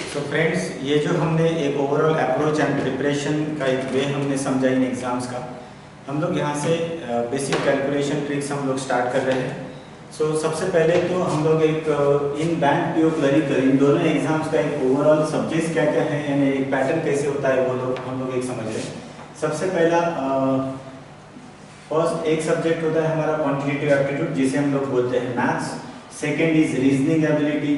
So friends, ये जो हमने एक ओवरऑल अप्रोच एंड प्रिपरेशन का एक वे हमने समझा इन एग्ज़ाम्स का, हम लोग यहाँ से बेसिक कैलकुलेशन ट्रिक्स हम लोग स्टार्ट कर रहे हैं। सो सबसे पहले तो हम लोग एक इन बैंक पीओ क्लरिकल इन दोनों एग्जाम्स का एक ओवरऑल सब्जेक्ट्स क्या क्या है, यानी एक पैटर्न कैसे होता है वो लोग हम लोग एक समझ रहे हैं। सबसे पहला फर्स्ट एक सब्जेक्ट होता है हमारा क्वांटिटेटिव एप्टीट्यूड, जिसे हम लोग बोलते हैं maths. Second is reasoning ability,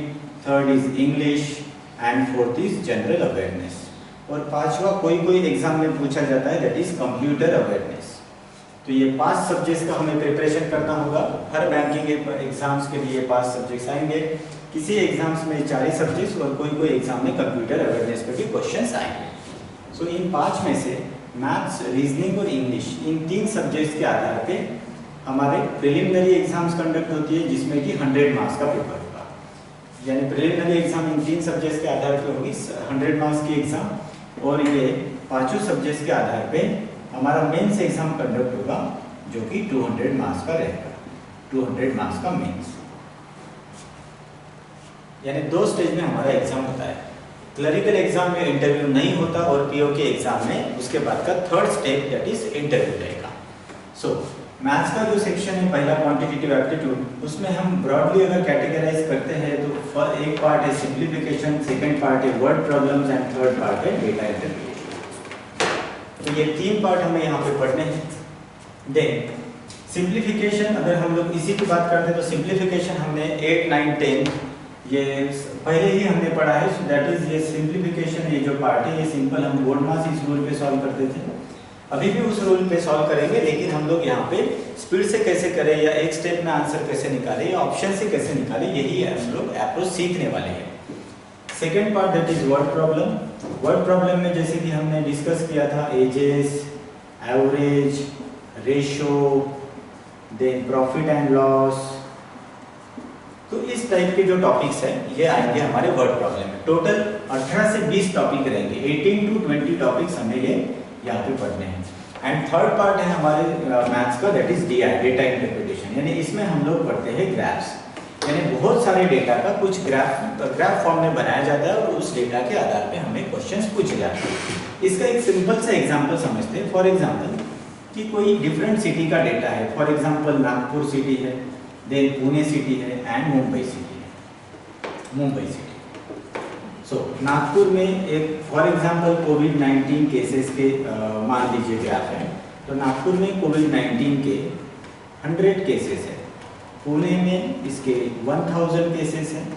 third is English and fourth is general awareness. और पांचवा कोई एग्जाम में पूछा जाता है, दैट इज कंप्यूटर अवेयरनेस। तो ये 5 सब्जेक्ट्स का हमें प्रिपरेशन करना होगा। हर बैंकिंग एग्जाम्स के लिए 5 सब्जेक्ट्स आएंगे। किसी एग्जाम्स में 4 ही सब्जेक्ट्स और कोई एग्जाम में कंप्यूटर अवेयरनेस पे भी क्वेश्चंस आएंगे। सो इन 5 में से मैथ्स, रीजनिंग और इंग्लिश, इन 3 सब्जेक्ट्स के आधार पे हमारे प्रिलिमिनरी एग्जाम्स कंडक्ट होती है, जिसमें कि 100 मार्क्स का पेपर होगा। यानी प्रिलिमिनरी एग्जाम इन 3 सब्जेक्ट्स के आधार पे होगी 100 मार्क्स की एग्जाम, और ये 5 सब्जेक्ट्स के आधार पे हमारा मेंस एग्जाम कंडक्ट होगा, जो कि 200 मार्क्स का रहेगा। 200 मार्क्स का मेंस, यानी 2 स्टेज में हमारा एग्जाम होता है। क्लरिकल एग्जाम में इंटरव्यू नहीं होता, और पीओ के एग्जाम में उसके बाद का third stage that is interview रहेगा। सो मैथ्स का जो सेक्शन है पहला क्वांटिटेटिव एप्टीट्यूड, उसमें हम ब्रॉडली अगर कैटेगराइज करते हैं तो एक पार्ट है सिंप्लीफिकेशन, सेकंड पार्ट है word problems and third part है डेटा इंटरप्रिटेशन। तो ये 3 पार्ट हमें यहाँ पे पढ़ने हैं। देन सिंप्लीफिकेशन, अगर हम लोग इसी की बात करते हैं तो सिंप्लीफिकेशन हमने 8, 9, 10 ये पहले ही हमने पढ़ा है। सो दैट इज ये सिंप्लीफिकेशन, ये जो पार्ट है ये सिंपल हम बोर्ड मास इस रूल पे सॉल्व करते थे, अभी भी उस रूल पे सॉल्व करेंगे, लेकिन हम लोग यहाँ पे स्पीड से कैसे करें या एक स्टेप में आंसर कैसे निकालें या ऑप्शन से कैसे निकालें, यही हम लोग अप्रोच सीखने वाले हैं। Second part that is word problem. Word problem में जैसे कि हमने डिस्कस किया था ages, average, ratio, then profit and loss, तो इस टाइप के जो टॉपिक्स हैं ये आएंगे हमारे वर्ड प्रॉब्लम में। टोटल 18 से 20 टॉपिक रहेंगे, 18 to 20 टॉपिक्स हमें ये यहाँ पे पढ़ने हैं। एंड थर्ड पार्ट है हमारे मैथ्स का, that is DI, data interpretation, यानी इसमें हम लोग पढ़ते हैं ग्राफ्स, यानी बहुत सारे डेटा का कुछ ग्राफ फॉर्म में बनाया जाता है और उस डेटा के आधार पे हमें क्वेश्चंस पूछे जाते हैं। इसका एक सिंपल सा एग्जांपल समझते हैं। फॉर एग्जांपल कि कोई डिफरेंट सिटी का डेटा है, फॉर एग्जांपल नागपुर सिटी है, देन पुणे सिटी है एंड मुंबई सिटी है। मुंबई सिटी, सो नागपुर में एक फॉर एग्जांपल कोविड-19 केसेस के मान लीजिए ग्राफ है, तो नागपुर में कोविड-19 के 100 केसेस है, पुणे में इसके 1000 केसेस हैं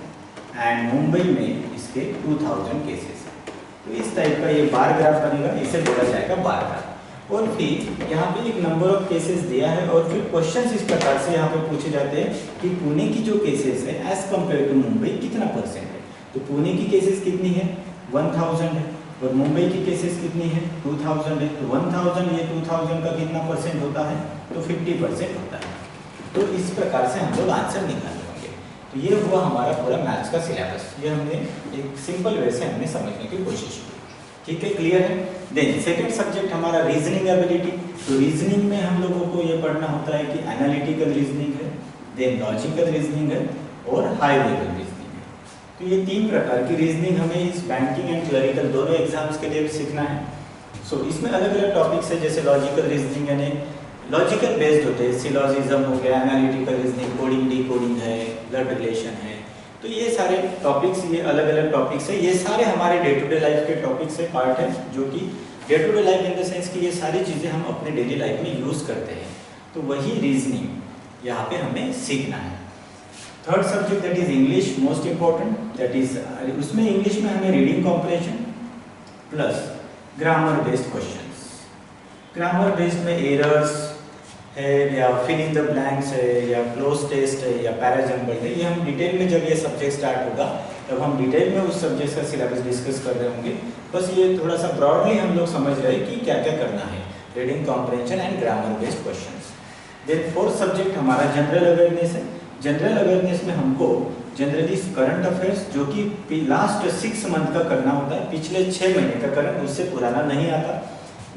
एंड मुंबई में इसके 2000 केसेस हैं। तो इस टाइप का ये बार ग्राफ बनेगा, इसे बोला जाएगा बार ग्राफ। और फिर यहाँ पे एक नंबर ऑफ केसेस दिया है और फिर क्वेश्चंस इस प्रकार से यहाँ पे पूछे जाते हैं कि पुणे की जो केसेस है एज कम्पेयर टू मुंबई कितना परसेंट है। तो पुणे की केसेस कितनी है, 1000 है, और मुंबई की केसेस कितनी है, 2000 है। तो 1000 ये 2000 का कितना परसेंट होता है, तो 50% होता है। तो इस प्रकार से हम लोग आंसर निकाल लेंगे। तो ये हुआ हमारा पूरा मैथ्स का सिलेबस, ये हमने एक सिंपल वे से हमने समझने की कोशिश की। ठीक है, क्लियर है। देन सेकंड सब्जेक्ट हमारा रीजनिंग एबिलिटी। तो रीजनिंग में हम लोगों को ये पढ़ना होता है कि एनालिटिकल रीजनिंग है, देन लॉजिकल रीजनिंग है और हाई लेवल रीजनिंग है। तो ये 3 प्रकार की रीजनिंग हमें इस बैंकिंग एंड क्लरिकल दोनों एग्जाम्स के लिए सीखना है। सो इसमें अलग अलग टॉपिक्स है, जैसे लॉजिकल रीजनिंग यानी लॉजिकल बेस्ड होते हैं, सिलॉजिज्म हो गया, एनालिटिकल रीजनिंग, कोडिंग डिकोडिंग है, ब्लड रिलेशन है। तो ये सारे टॉपिक्स, ये अलग अलग टॉपिक्स है, ये सारे हमारे डे टू डे लाइफ के टॉपिक्स से पार्ट है, जो कि day to day life in the sense कि ये सारी चीज़ें हम अपने डेली लाइफ में यूज़ करते हैं। तो वही रीजनिंग यहाँ पे हमें सीखना है। Third subject that is English, most important, that is उसमें इंग्लिश में हमें reading comprehension plus grammar based questions. Grammar based में एरर्स है या फिल इन द ब्लैंक्स है या क्लोज टेस्ट है या पैराजम्बल है, ये हम डिटेल में जब ये सब्जेक्ट स्टार्ट होगा तब हम डिटेल में उस सब्जेक्ट का सिलेबस डिस्कस कर रहे होंगे। बस ये थोड़ा सा ब्रॉडली हम लोग समझ रहे हैं कि क्या क्या करना है, reading comprehension and grammar based questions. Then fourth subject हमारा जनरल अवेयरनेस है। जनरल अवेयरनेस में हमको जनरली करंट अफेयर्स, जो कि लास्ट 6 मंथ का करना होता है, पिछले 6 महीने का करंट, उससे पुराना नहीं आता।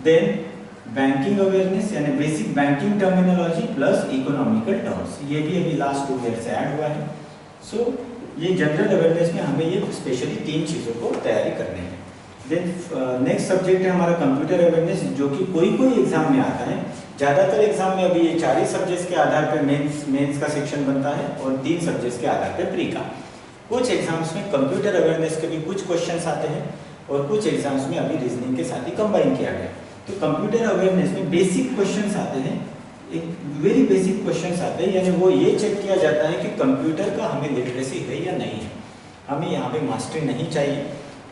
देन बैंकिंग अवेयरनेस यानी basic banking terminology plus economical terms, ये भी अभी लास्ट 2 ईयर से ऐड हुआ है। सो ये जनरल अवेयरनेस में हमें ये स्पेशली 3 चीज़ों को तैयारी करनी है। देन नेक्स्ट सब्जेक्ट है हमारा कंप्यूटर अवेयरनेस, जो कि कोई एग्जाम में आता है। ज़्यादातर एग्जाम में अभी ये 4 ही सब्जेक्ट्स के आधार पर मेंस का सेक्शन बनता है और 3 सब्जेक्ट्स के आधार पर प्री का। कुछ एग्जाम्स में कंप्यूटर अवेयरनेस के भी कुछ क्वेश्चंस आते हैं और कुछ एग्जाम्स में अभी रीजनिंग के साथ ही कंबाइन किया गया। तो कंप्यूटर अवेयरनेस में बेसिक क्वेश्चंस आते हैं, एक वेरी बेसिक क्वेश्चंस आते हैं, यानी वो ये चेक किया जाता है कि कंप्यूटर का हमें लिटरेसी है या नहीं है, हमें यहाँ पे मास्टरी नहीं चाहिए।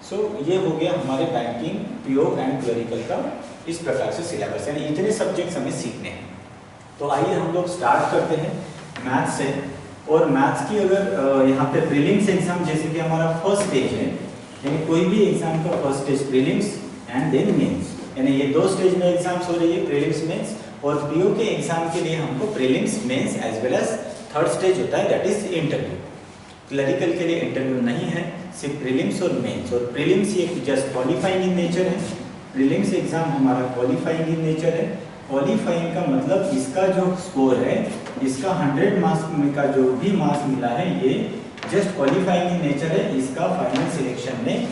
सो ये हो गया हमारे बैंकिंग, पीओ एंड क्लरिकल का इस प्रकार से सिलेबस, यानी इतने सब्जेक्ट्स हमें सीखने हैं। तो आइए हम लोग स्टार्ट करते हैं मैथ्स से। और मैथ्स की अगर यहाँ पे प्रीलिम्स एग्जाम, जैसे कि हमारा फर्स्ट स्टेज है, यानी कोई भी एग्जाम का first stage prelims and then mains, यानी ये 2 स्टेज में एग्जाम्स हो रही है, प्रीलिम्स मेंस। और पीओ के एग्जाम के लिए हमको prelims mains as well as third stage होता है, दैट इज इंटरव्यू। क्लरिकल के लिए इंटरव्यू नहीं है, सिर्फ प्रीलिम्स और मेंस। और प्रीलिम्स ये जस्ट क्वालिफाइंग इन नेचर है, प्रीलिम्स एग्जाम हमारा क्वालिफाइंग इन नेचर है। क्वालिफाइंग का मतलब इसका जो स्कोर है, इसका 100 मार्क्स में का जो भी मार्क्स मिला है, ये जस्ट क्वालिफाइंग इन नेचर है, इसका फाइनल सिलेक्शन में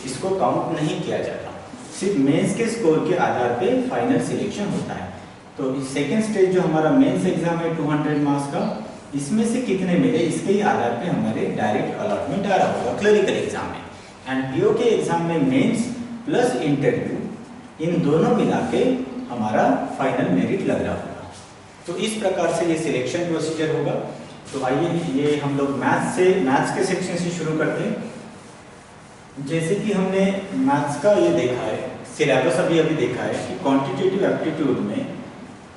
इसको काउंट नहीं किया जाता। सिर्फ मेंस के स्कोर के आधार पे फाइनल सिलेक्शन होता है। तो सेकेंड स्टेज जो हमारा मेंस एग्जाम है 200 मार्क्स का, इसमें से कितने मिले इसके ही आधार पे हमारे डायरेक्ट अलॉटमेंट आ रहा होगा क्लरिकल एग्जाम में। एंड पीओ के एग्जाम में मेंस प्लस इंटरव्यू, इन दोनों मिला के हमारा फाइनल मेरिट लग रहा होगा। तो इस प्रकार से ये सिलेक्शन प्रोसीजर होगा। तो आइए ये हम लोग मैथ्स के सेक्शन से शुरू करते हैं। जैसे कि हमने मैथ्स का ये देखा है, सिलेबस अभी देखा है कि क्वांटिटेटिव एप्टीट्यूड में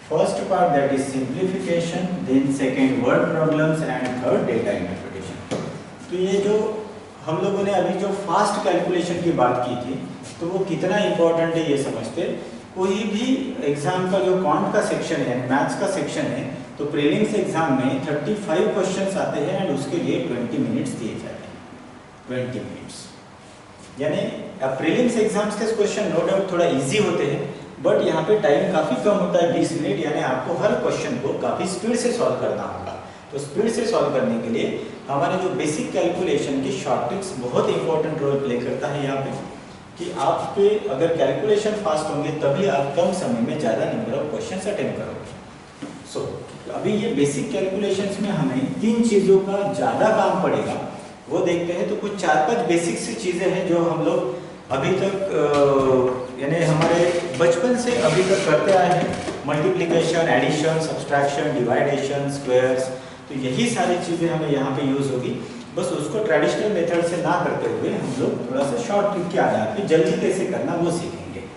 first part that is simplification, then second word problems and third data interpretation. तो ये जो हम लोगों ने अभी जो फास्ट कैलकुलेशन की बात की थी, तो वो कितना इंपॉर्टेंट है ये समझते। कोई भी एग्जाम का जो क्वांट का सेक्शन है, मैथ्स का सेक्शन है, तो प्रीलिम्स एग्जाम में 35 क्वेश्चंस आते हैं एंड उसके लिए 20 मिनट्स दिए जाते हैं। 20 मिनट्स, यानी प्रीलिम्स एग्जाम्स के क्वेश्चन नो डाउट थोड़ा इजी होते हैं, बट यहाँ पे टाइम काफ़ी कम होता है, 20 मिनट, यानी आपको हर क्वेश्चन को काफ़ी स्पीड से सॉल्व करना होगा। तो स्पीड से सॉल्व करने के लिए हमारे जो बेसिक कैलकुलेशन की शॉर्ट ट्रिक्स बहुत इंपॉर्टेंट रोल प्ले करता है यहाँ पे, कि आपके अगर कैलकुलेशन फास्ट होंगे तभी आप कम समय में ज़्यादा नंबर ऑफ क्वेश्चन अटेम्प्ट करोगे। सो अभी ये बेसिक कैलकुलेशंस में हमें 3 चीज़ों का ज़्यादा काम पड़ेगा, वो देखते हैं। तो कुछ 4-5 बेसिक सी चीज़ें हैं जो हम लोग अभी तक यानी हमारे बचपन से अभी तक करते आए हैं। मल्टीप्लिकेशन, एडिशन, सब्सट्रैक्शन, डिवाइडेशन, स्क्वायर्स, तो यही सारी चीज़ें हमें यहाँ पे यूज़ होगी। बस उसको ट्रेडिशनल मेथड से ना करते हुए हम लोग थोड़ा सा शॉर्ट ट्रिक के आधार पे जल्दी कैसे करना वो सीखेंगे।